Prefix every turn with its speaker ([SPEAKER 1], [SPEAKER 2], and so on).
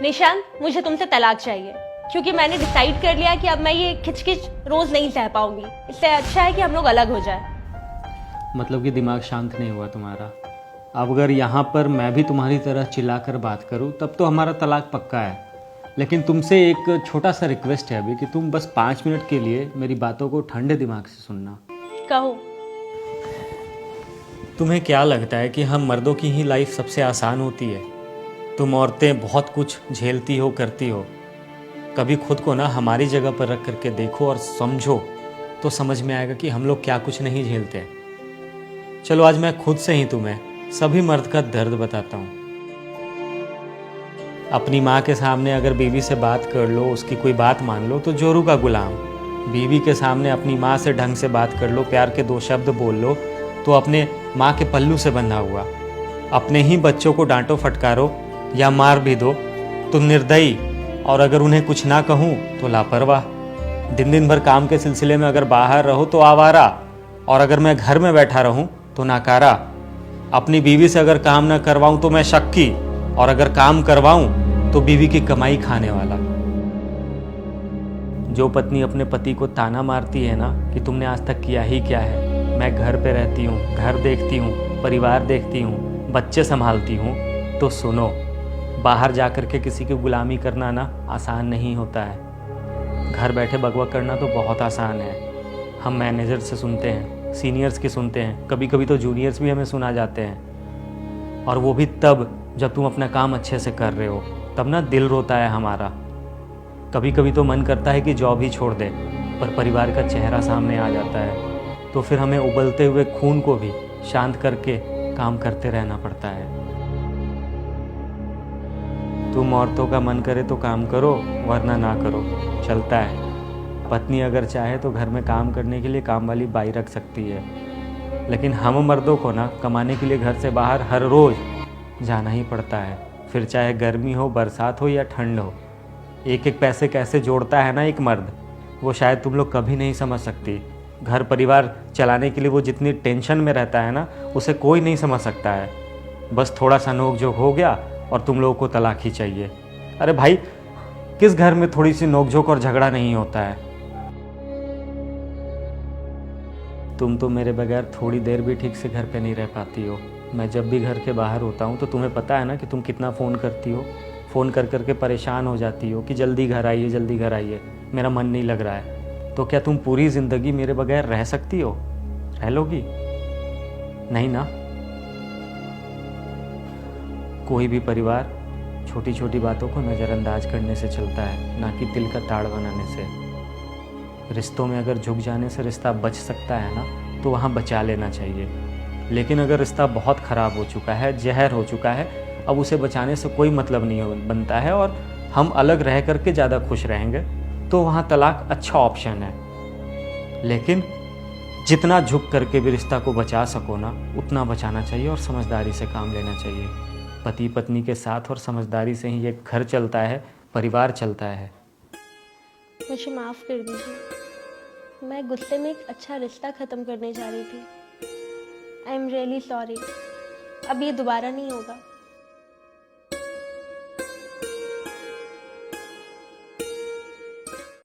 [SPEAKER 1] निशांत, मुझे तुमसे तलाक चाहिए क्योंकि मैंने डिसाइड कर लिया कि अब मैं ये खिचखिच रोज नहीं सह पाऊंगी। इससे अच्छा है कि हम लोग अलग हो जाए।
[SPEAKER 2] मतलब कि दिमाग शांत नहीं हुआ तुम्हारा। अब अगर यहाँ पर मैं भी तुम्हारी तरह चिल्लाकर बात करूँ तब तो हमारा तलाक पक्का है। लेकिन तुमसे एक छोटा सा रिक्वेस्ट है अभी कि तुम बस 5 मिनट के लिए मेरी बातों को ठंडे दिमाग से सुनना।
[SPEAKER 1] कहो।
[SPEAKER 2] तुम्हें क्या लगता है कि हम मर्दों की ही लाइफ सबसे आसान होती है? तुम औरतें बहुत कुछ झेलती हो, करती हो। कभी खुद को ना हमारी जगह पर रख करके देखो और समझो, तो समझ में आएगा कि हम लोग क्या कुछ नहीं झेलते। चलो आज मैं खुद से ही तुम्हें सभी मर्द का दर्द बताता हूँ। अपनी माँ के सामने अगर बीवी से बात कर लो, उसकी कोई बात मान लो तो जोरू का गुलाम। बीवी के सामने अपनी माँ से ढंग से बात कर लो, प्यार के 2 शब्द बोल लो तो अपने माँ के पल्लू से बंधा हुआ। अपने ही बच्चों को डांटो, फटकारो या मार भी दो तो निर्दयी, और अगर उन्हें कुछ ना कहूँ तो लापरवाह। दिन दिन भर काम के सिलसिले में अगर बाहर रहो तो आवारा, और अगर मैं घर में बैठा रहूँ तो नाकारा। अपनी बीवी से अगर काम ना करवाऊँ तो मैं शक्की, और अगर काम करवाऊँ तो बीवी की कमाई खाने वाला। जो पत्नी अपने पति को ताना मारती है ना कि तुमने आज तक किया ही क्या है, मैं घर पे रहती हूँ, घर देखती हूँ, परिवार देखती हूँ, बच्चे संभालती हूँ, तो सुनो, बाहर जाकर के किसी की गुलामी करना ना आसान नहीं होता है। घर बैठे बकबक करना तो बहुत आसान है। हम मैनेजर से सुनते हैं, सीनियर्स की सुनते हैं, कभी कभी तो जूनियर्स भी हमें सुना जाते हैं, और वो भी तब जब तुम अपना काम अच्छे से कर रहे हो। तब ना दिल रोता है हमारा। कभी कभी तो मन करता है कि जॉब ही छोड़ दे, पर परिवार का चेहरा सामने आ जाता है तो फिर हमें उबलते हुए खून को भी शांत करके काम करते रहना पड़ता है। तुम औरतों का मन करे तो काम करो, वरना ना करो, चलता है। पत्नी अगर चाहे तो घर में काम करने के लिए काम वाली बाई रख सकती है, लेकिन हम मर्दों को ना कमाने के लिए घर से बाहर हर रोज़ जाना ही पड़ता है। फिर चाहे गर्मी हो, बरसात हो या ठंड हो। एक एक पैसे कैसे जोड़ता है ना एक मर्द, वो शायद तुम लोग कभी नहीं समझ सकती। घर परिवार चलाने के लिए वो जितनी टेंशन में रहता है ना, उसे कोई नहीं समझ सकता है। बस थोड़ा सा नोक झोंक हो गया और तुम लोगों को तलाक ही चाहिए। अरे भाई, किस घर में थोड़ी सी नोक झोंक और झगड़ा नहीं होता है? तुम तो मेरे बगैर थोड़ी देर भी ठीक से घर पे नहीं रह पाती हो। मैं जब भी घर के बाहर होता हूँ तो तुम्हें पता है ना कि तुम कितना फ़ोन करती हो। फ़ोन कर करके परेशान हो जाती हो कि जल्दी घर आइए, जल्दी घर आइए, मेरा मन नहीं लग रहा है। तो क्या तुम पूरी ज़िंदगी मेरे बगैर रह सकती हो? रह लोगी? नहीं ना। कोई भी परिवार छोटी छोटी बातों को नज़रअंदाज करने से चलता है, ना कि दिल का ताड़ बनाने से। रिश्तों में अगर झुक जाने से रिश्ता बच सकता है ना, तो वहाँ बचा लेना चाहिए। लेकिन अगर रिश्ता बहुत ख़राब हो चुका है, जहर हो चुका है, अब उसे बचाने से कोई मतलब नहीं बनता है और हम अलग रह करके ज़्यादा खुश रहेंगे, तो वहाँ तलाक अच्छा ऑप्शन है। लेकिन जितना झुक करके भी रिश्ता को बचा सको ना, उतना बचाना चाहिए और समझदारी से काम लेना चाहिए। पति पत्नी के साथ और समझदारी से ही एक घर चलता है, परिवार चलता है।
[SPEAKER 1] मुझे माफ़ कर दीजिए, मैं गुस्से में एक अच्छा रिश्ता ख़त्म करने जा रही थी। I am really sorry. अब ये दोबारा नहीं होगा।